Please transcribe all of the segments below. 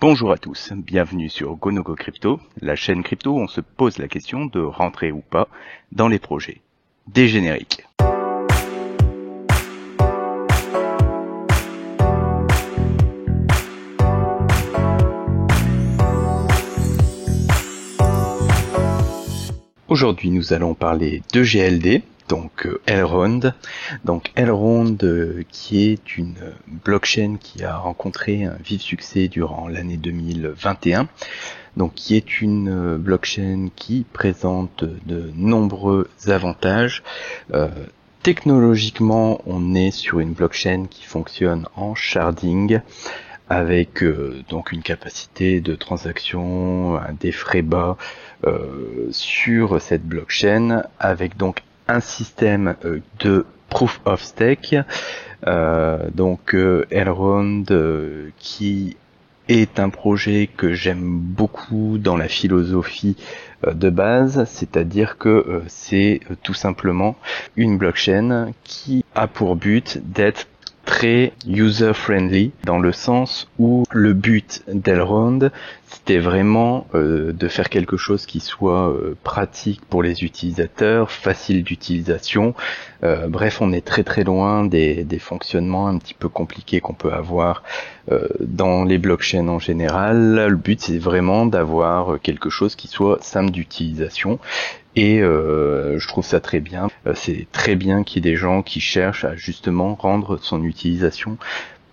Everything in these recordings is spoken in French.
Bonjour à tous, bienvenue sur GoNoGo Crypto, la chaîne crypto où on se pose la question de rentrer ou pas dans les projets. Des génériques. Aujourd'hui nous allons parler de GLD, donc Elrond. Donc Elrond qui est une blockchain qui a rencontré un vif succès durant l'année 2021. Donc qui est une blockchain qui présente de nombreux avantages. Technologiquement, on est sur une blockchain qui fonctionne en sharding avec donc une capacité de transaction, des frais bas sur cette blockchain, avec donc un système de proof of stake. Donc Elrond qui est un projet que j'aime beaucoup dans la philosophie de base, c'est-à-dire que c'est tout simplement une blockchain qui a pour but d'être très user-friendly, dans le sens où le but d'Elrond, c'était vraiment de faire quelque chose qui soit pratique pour les utilisateurs, facile d'utilisation. Bref, on est très très loin des fonctionnements un petit peu compliqués qu'on peut avoir dans les blockchains en général. Le but, c'est vraiment d'avoir quelque chose qui soit simple d'utilisation. Et je trouve ça très bien. C'est très bien qu'il y ait des gens qui cherchent à justement rendre son utilisation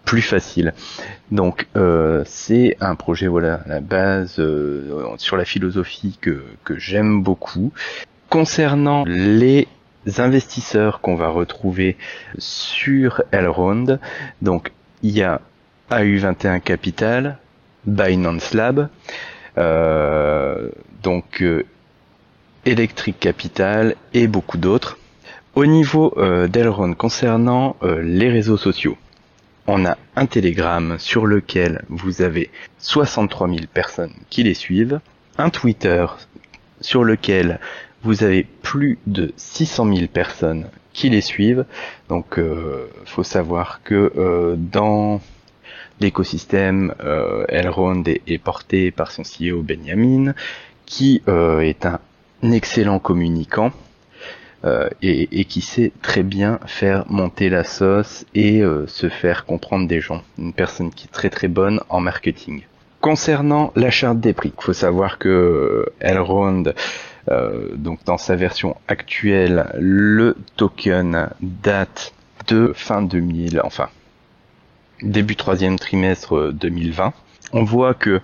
plus facile. Donc c'est un projet, voilà, à la base sur la philosophie que j'aime beaucoup. Concernant les investisseurs qu'on va retrouver sur Elrond, donc il y a AU21 Capital, Binance Lab, donc Electric Capital et beaucoup d'autres. Au niveau d'Elrond, concernant les réseaux sociaux, on a un Telegram sur lequel vous avez 63 000 personnes qui les suivent, un Twitter sur lequel vous avez plus de 600 000 personnes qui les suivent. Donc faut savoir que dans l'écosystème, Elrond est porté par son CEO Benjamin, qui est un excellent communicant et qui sait très bien faire monter la sauce et se faire comprendre des gens. Une personne qui est très très bonne en marketing. Concernant la charte des prix, il faut savoir que Elrond, donc dans sa version actuelle, le token date de fin 2000, enfin début troisième trimestre 2020. On voit que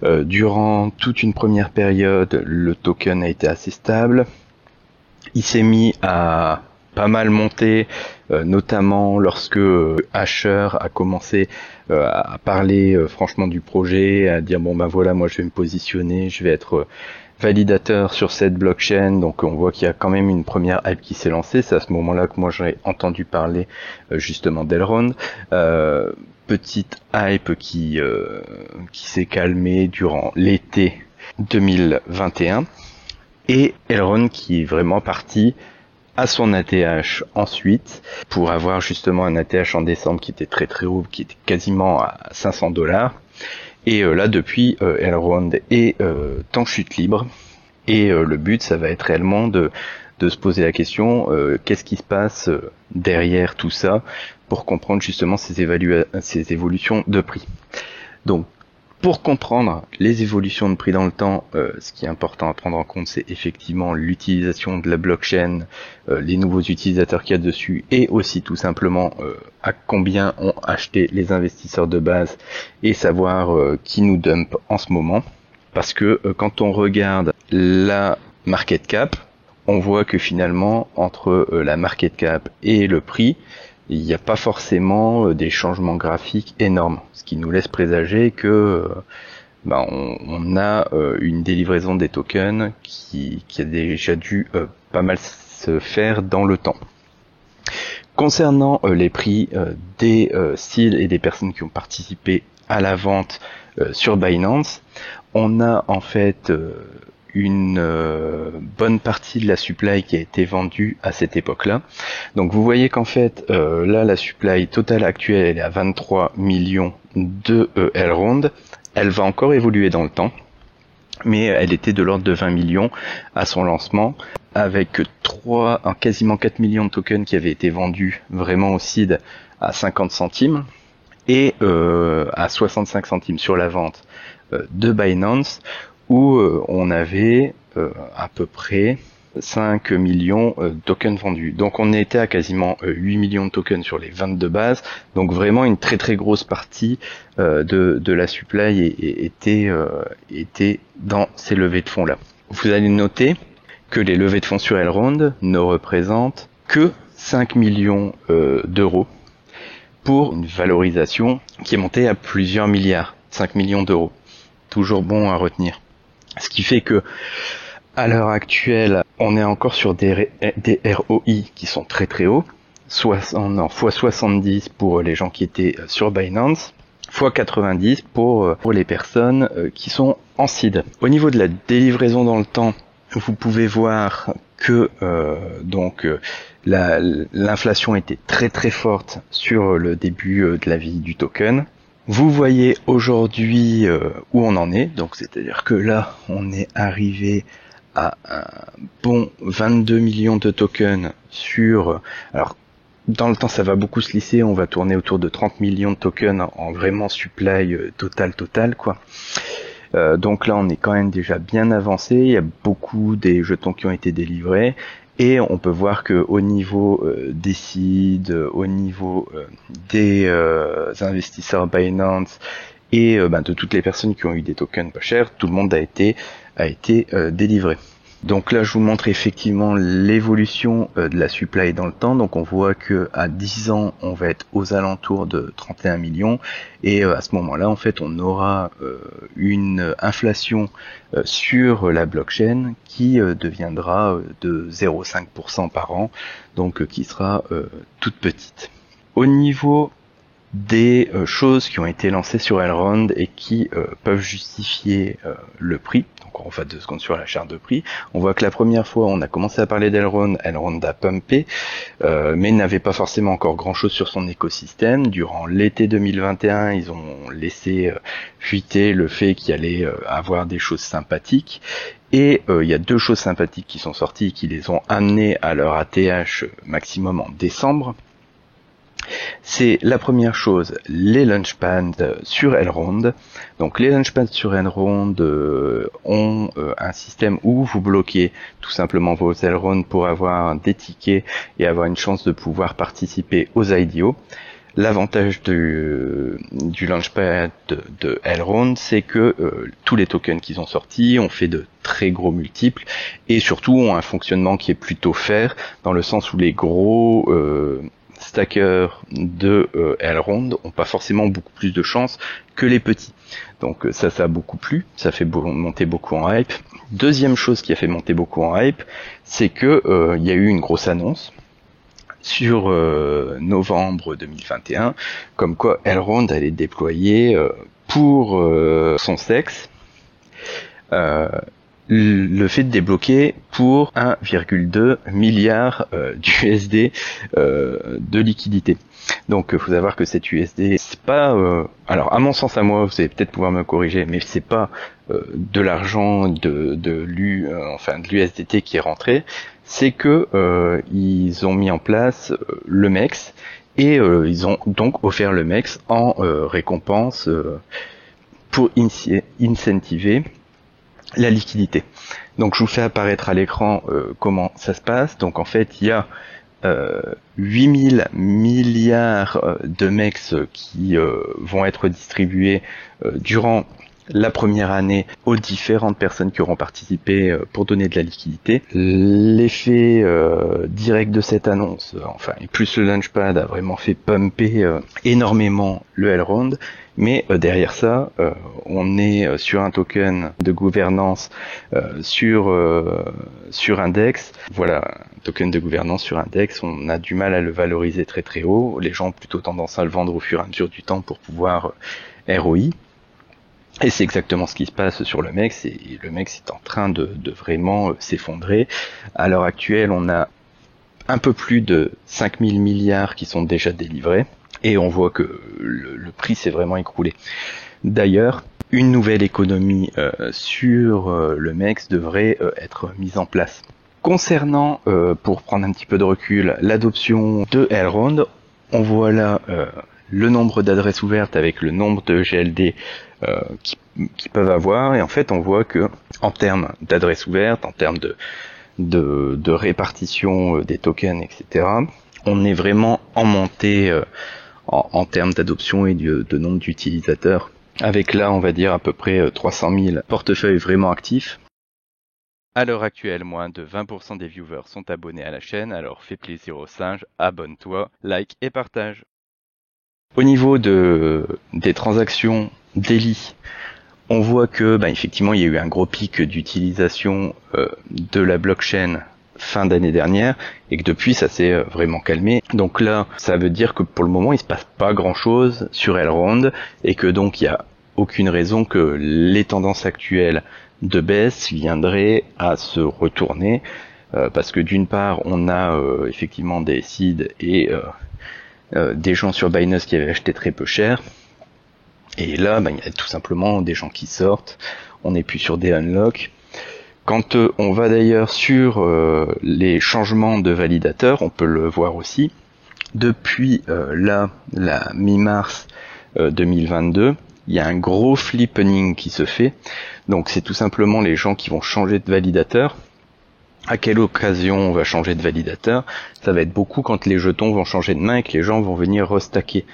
durant toute une première période, le token a été assez stable. Il s'est mis à pas mal monter, notamment lorsque Asher a commencé à parler franchement du projet, à dire bon ben voilà, moi je vais me positionner, je vais être validateur sur cette blockchain. Donc on voit qu'il y a quand même une première hype qui s'est lancée. C'est à ce moment-là que moi j'ai entendu parler justement d'Elrond. Petite hype qui s'est calmée durant l'été 2021, et Elrond qui est vraiment parti à son ATH ensuite, pour avoir justement un ATH en décembre qui était très très haut, qui était quasiment à $500. Et là depuis, Elrond est en chute libre, et le but ça va être réellement de se poser la question, qu'est-ce qui se passe derrière tout ça, pour comprendre justement ces évolutions de prix. Donc, pour comprendre les évolutions de prix dans le temps, ce qui est important à prendre en compte, c'est effectivement l'utilisation de la blockchain, les nouveaux utilisateurs qu'il y a dessus, et aussi tout simplement à combien ont acheté les investisseurs de base, et savoir qui nous dump en ce moment. Parce que quand on regarde la market cap, on voit que finalement, entre la market cap et le prix, il n'y a pas forcément des changements graphiques énormes, ce qui nous laisse présager que on a une délivrance des tokens qui a déjà dû pas mal se faire dans le temps. Concernant les prix des SEAL et des personnes qui ont participé à la vente sur Binance, on a en fait une bonne partie de la supply qui a été vendue à cette époque-là. Donc vous voyez qu'en fait, là la supply totale actuelle elle est à 23 millions de Elrond. Elle va encore évoluer dans le temps, mais elle était de l'ordre de 20 millions à son lancement, avec quasiment 4 millions de tokens qui avaient été vendus vraiment au seed à 50 centimes et à 65 centimes sur la vente de Binance, où on avait à peu près 5 millions de tokens vendus. Donc on était à quasiment 8 millions de tokens sur les 22 bases, donc vraiment une très très grosse partie de la supply était dans ces levées de fonds là. Vous allez noter que les levées de fonds sur Elrond ne représentent que 5 millions d'euros pour une valorisation qui est montée à plusieurs milliards, 5 millions d'euros. Toujours bon à retenir. Ce qui fait que à l'heure actuelle, on est encore sur des ROI qui sont très très hauts, x70 pour les gens qui étaient sur Binance, x90 pour les personnes qui sont en seed. Au niveau de la délivraison dans le temps, vous pouvez voir que l'inflation était très très forte sur le début de la vie du token. Vous voyez aujourd'hui où on en est, donc c'est-à-dire que là on est arrivé à un bon 22 millions de tokens sur... Alors, dans le temps, ça va beaucoup se lisser, on va tourner autour de 30 millions de tokens en vraiment supply total, quoi. Donc là, on est quand même déjà bien avancé, il y a beaucoup des jetons qui ont été délivrés, et on peut voir que au niveau des seeds, au niveau des investisseurs Binance, et de toutes les personnes qui ont eu des tokens pas chers, tout le monde a été délivré. Donc là je vous montre effectivement l'évolution de la supply dans le temps. Donc on voit que à 10 ans on va être aux alentours de 31 millions et à ce moment-là en fait on aura une inflation sur la blockchain qui deviendra de 0,5% par an, donc qui sera toute petite. Au niveau des choses qui ont été lancées sur Elrond et qui peuvent justifier le prix. Donc on va 2 secondes sur la charte de prix. On voit que la première fois on a commencé à parler d'Elrond, Elrond a pumpé, mais n'avait pas forcément encore grand chose sur son écosystème. Durant l'été 2021, ils ont laissé fuiter le fait qu'il allait avoir des choses sympathiques. Et il y a 2 choses sympathiques qui sont sorties, qui les ont amenés à leur ATH maximum en décembre. C'est la première chose, les launchpads sur Elrond. Donc les launchpads sur Elrond ont un système où vous bloquez tout simplement vos Elrond pour avoir des tickets et avoir une chance de pouvoir participer aux IDO. L'avantage du launchpad de Elrond, c'est que tous les tokens qu'ils ont sortis ont fait de très gros multiples et surtout ont un fonctionnement qui est plutôt fair, dans le sens où les gros stackers de Elrond ont pas forcément beaucoup plus de chance que les petits. Donc ça a beaucoup plu, ça fait monter beaucoup en hype. Deuxième chose qui a fait monter beaucoup en hype, c'est que il y a eu une grosse annonce sur novembre 2021, comme quoi Elrond allait déployer pour son sexe le fait de débloquer pour 1,2 milliard d'USD de liquidité. Donc faut savoir que cet USD, c'est pas alors à mon sens à moi, vous allez peut-être pouvoir me corriger, mais c'est pas de l'argent de l'USDT qui est rentré, c'est que ils ont mis en place le MEX et ils ont donc offert le MEX en récompense pour incentiver la liquidité. Donc je vous fais apparaître à l'écran comment ça se passe. Donc en fait il y a 8000 milliards de MEX qui vont être distribués durant la première année aux différentes personnes qui auront participé pour donner de la liquidité. L'effet direct de cette annonce, et plus le Launchpad a vraiment fait pumper énormément le Elrond, mais derrière ça, on est sur un token de gouvernance sur index. Voilà, un token de gouvernance sur index, on a du mal à le valoriser très très haut. Les gens ont plutôt tendance à le vendre au fur et à mesure du temps pour pouvoir ROI. Et c'est exactement ce qui se passe sur le MEX, et le MEX est en train de vraiment s'effondrer. À l'heure actuelle, on a un peu plus de 5000 milliards qui sont déjà délivrés, et on voit que le prix s'est vraiment écroulé. D'ailleurs, une nouvelle économie sur le MEX devrait être mise en place. Concernant, pour prendre un petit peu de recul, l'adoption de Elrond, on voit là le nombre d'adresses ouvertes avec le nombre de GLD qui peuvent avoir, et en fait on voit que en termes d'adresses ouvertes, en termes de répartition des tokens, etc., on est vraiment en montée en termes d'adoption et de nombre d'utilisateurs, avec là on va dire à peu près 300 000 portefeuilles vraiment actifs. À l'heure actuelle, moins de 20% des viewers sont abonnés à la chaîne, alors fais plaisir aux singes, abonne-toi, like et partage. Au niveau des transactions daily, on voit que effectivement il y a eu un gros pic d'utilisation de la blockchain fin d'année dernière et que depuis ça s'est vraiment calmé. Donc là, ça veut dire que pour le moment il se passe pas grand chose sur Elrond et que donc il y a aucune raison que les tendances actuelles de baisse viendraient à se retourner parce que d'une part on a effectivement des seeds et des gens sur Binance qui avaient acheté très peu cher, et là il y a tout simplement des gens qui sortent, on n'est plus sur des unlocks. Quand on va d'ailleurs sur les changements de validateurs, on peut le voir aussi, depuis la mi-mars 2022, il y a un gros flippening qui se fait, donc c'est tout simplement les gens qui vont changer de validateur. À quelle occasion on va changer de validateur? Ça va être beaucoup quand les jetons vont changer de main et que les gens vont venir restacker.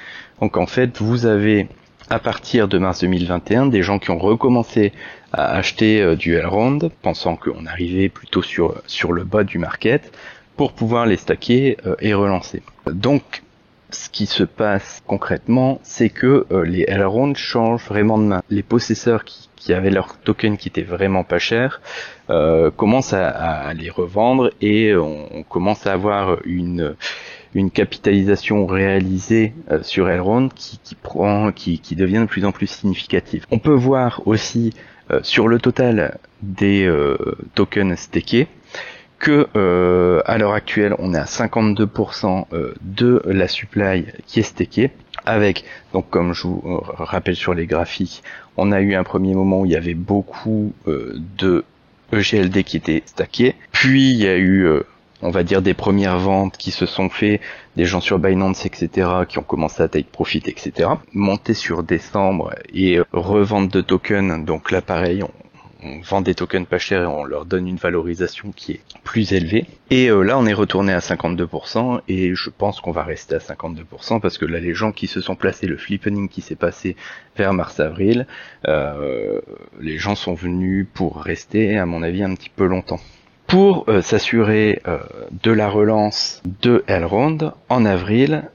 Donc en fait, vous avez à partir de mars 2021 des gens qui ont recommencé à acheter du Elrond, pensant qu'on arrivait plutôt sur le bas du market, pour pouvoir les stacker et relancer. Donc ce qui se passe concrètement, c'est que les Elrond changent vraiment de main. Les possesseurs qui avaient leurs tokens qui étaient vraiment pas chers commencent à les revendre, et on commence à avoir une capitalisation réalisée sur Elrond qui devient de plus en plus significative. On peut voir aussi sur le total des tokens stakés que à l'heure actuelle on est à 52% de la supply qui est stakée, avec, donc comme je vous rappelle sur les graphiques, on a eu un premier moment où il y avait beaucoup de EGLD qui étaient stackés, puis il y a eu on va dire des premières ventes qui se sont fait, des gens sur Binance, etc., qui ont commencé à take profit, etc. Monter sur décembre et revente de tokens, donc là pareil, on vend des tokens pas chers et on leur donne une valorisation qui est plus élevée. Et là on est retourné à 52%, et je pense qu'on va rester à 52% parce que là les gens qui se sont placés, le flippening qui s'est passé vers mars-avril, les gens sont venus pour rester à mon avis un petit peu longtemps. Pour s'assurer de la relance de Elrond, en avril,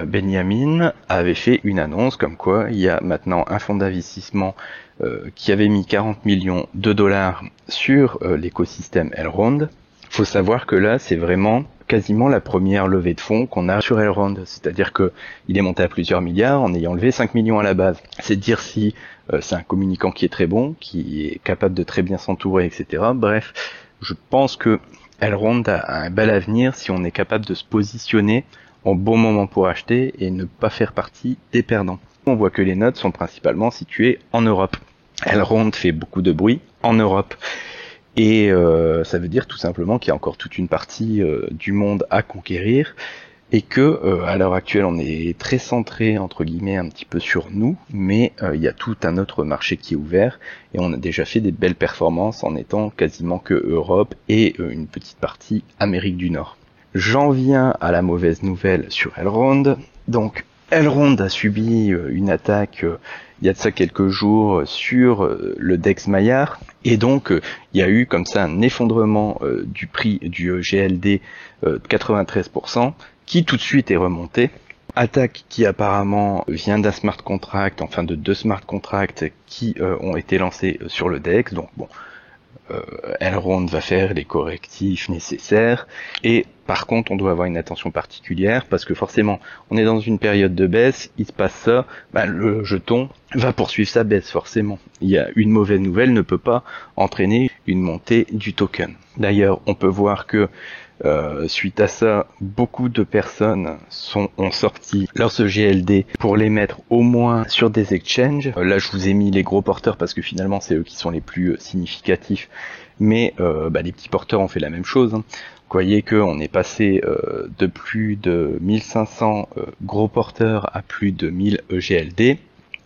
Benjamin avait fait une annonce comme quoi il y a maintenant un fonds d'investissement qui avait mis 40 millions de dollars sur l'écosystème Elrond. Faut savoir que là, c'est vraiment quasiment la première levée de fonds qu'on a sur Elrond, c'est-à-dire que il est monté à plusieurs milliards en ayant levé 5 millions à la base. C'est dire si c'est un communicant qui est très bon, qui est capable de très bien s'entourer, etc. Bref, je pense que Elrond a un bel avenir si on est capable de se positionner au bon moment pour acheter et ne pas faire partie des perdants. On voit que les notes sont principalement situées en Europe. Elrond fait beaucoup de bruit en Europe. Et ça veut dire tout simplement qu'il y a encore toute une partie du monde à conquérir, et que à l'heure actuelle on est très centré entre guillemets un petit peu sur nous, mais il y a tout un autre marché qui est ouvert, et on a déjà fait des belles performances en étant quasiment que Europe et une petite partie Amérique du Nord. J'en viens à la mauvaise nouvelle sur Elrond. Donc Elrond a subi une attaque il y a de ça quelques jours sur le DEX Maillard, et donc il y a eu comme ça un effondrement du prix du GLD de 93%, qui tout de suite est remonté. Attaque qui apparemment vient d'un smart contract, enfin de 2 smart contracts qui ont été lancés sur le DEX. Donc bon, Elrond va faire les correctifs nécessaires, et par contre on doit avoir une attention particulière parce que forcément on est dans une période de baisse, il se passe ça, le jeton va poursuivre sa baisse forcément. Il y a une mauvaise nouvelle ne peut pas entraîner une montée du token. D'ailleurs on peut voir que Suite à ça, beaucoup de personnes ont sorti leurs EGLD pour les mettre au moins sur des exchanges. Là, je vous ai mis les gros porteurs parce que finalement, c'est eux qui sont les plus significatifs. Mais les petits porteurs ont fait la même chose. Vous voyez qu'on est passé de plus de 1500 gros porteurs à plus de 1000 EGLD.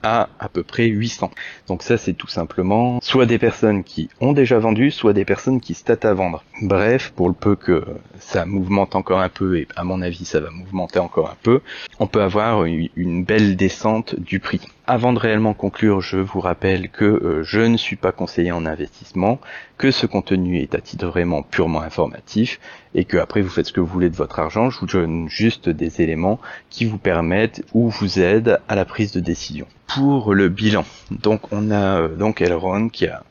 À peu près 800. Donc ça, c'est tout simplement soit des personnes qui ont déjà vendu, soit des personnes qui se tâtent à vendre. Bref, pour le peu que ça mouvemente encore un peu, et à mon avis ça va mouvementer encore un peu, on peut avoir une belle descente du prix. Avant de réellement conclure, je vous rappelle que je ne suis pas conseiller en investissement, que ce contenu est à titre vraiment purement informatif, et que après vous faites ce que vous voulez de votre argent. Je vous donne juste des éléments qui vous permettent ou vous aident à la prise de décision. Pour le bilan, donc on a donc Elrond qui a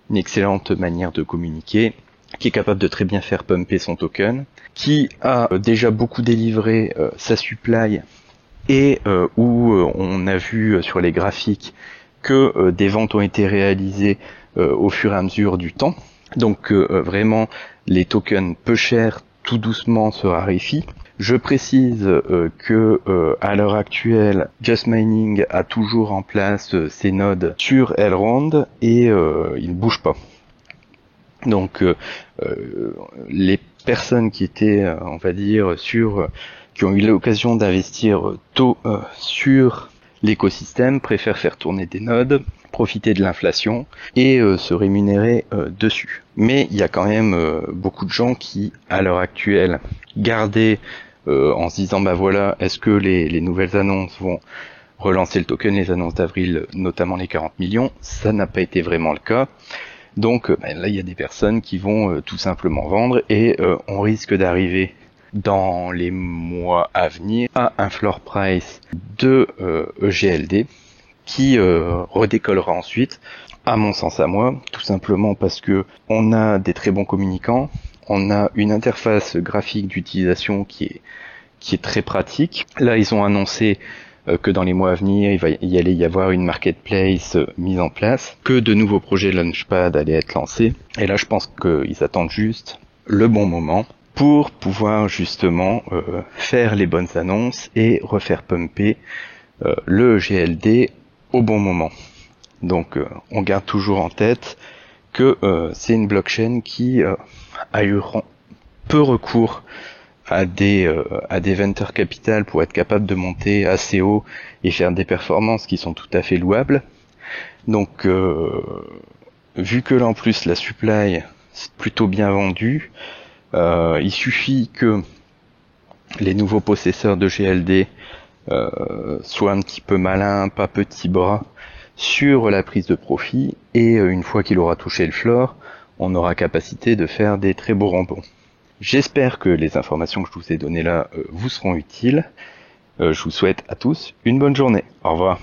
une excellente manière de communiquer, qui est capable de très bien faire pumper son token, qui a déjà beaucoup délivré sa supply et où on a vu sur les graphiques que des ventes ont été réalisées au fur et à mesure du temps. Donc vraiment les tokens peu chers tout doucement se raréfient. Je précise que à l'heure actuelle, Just Mining a toujours en place ses nodes sur Elrond et il ne bouge pas. Donc les personnes qui étaient, on va dire, qui ont eu l'occasion d'investir tôt sur l'écosystème préfèrent faire tourner des nodes, profiter de l'inflation et se rémunérer dessus. Mais il y a quand même beaucoup de gens qui, à l'heure actuelle, gardaient en se disant voilà, est-ce que les nouvelles annonces vont relancer le token, les annonces d'avril, notamment les 40 millions, ça n'a pas été vraiment le cas. Donc là, il y a des personnes qui vont tout simplement vendre et on risque d'arriver dans les mois à venir à un floor price de EGLD qui redécollera ensuite, à mon sens à moi, tout simplement parce que on a des très bons communicants, on a une interface graphique d'utilisation qui est très pratique. Là, ils ont annoncé que dans les mois à venir, il allait y avoir une marketplace mise en place, que de nouveaux projets Launchpad allaient être lancés. Et là, je pense qu'ils attendent juste le bon moment pour pouvoir justement faire les bonnes annonces et refaire pumper le GLD au bon moment. Donc on garde toujours en tête que c'est une blockchain qui a eu peu recours à des venture capital pour être capable de monter assez haut et faire des performances qui sont tout à fait louables. Donc vu que là en plus la supply c'est plutôt bien vendue, il suffit que les nouveaux possesseurs de GLD soient un petit peu malins, pas petits bras, sur la prise de profit, et une fois qu'il aura touché le floor, on aura capacité de faire des très beaux rebonds. J'espère que les informations que je vous ai données là vous seront utiles. Je vous souhaite à tous une bonne journée. Au revoir.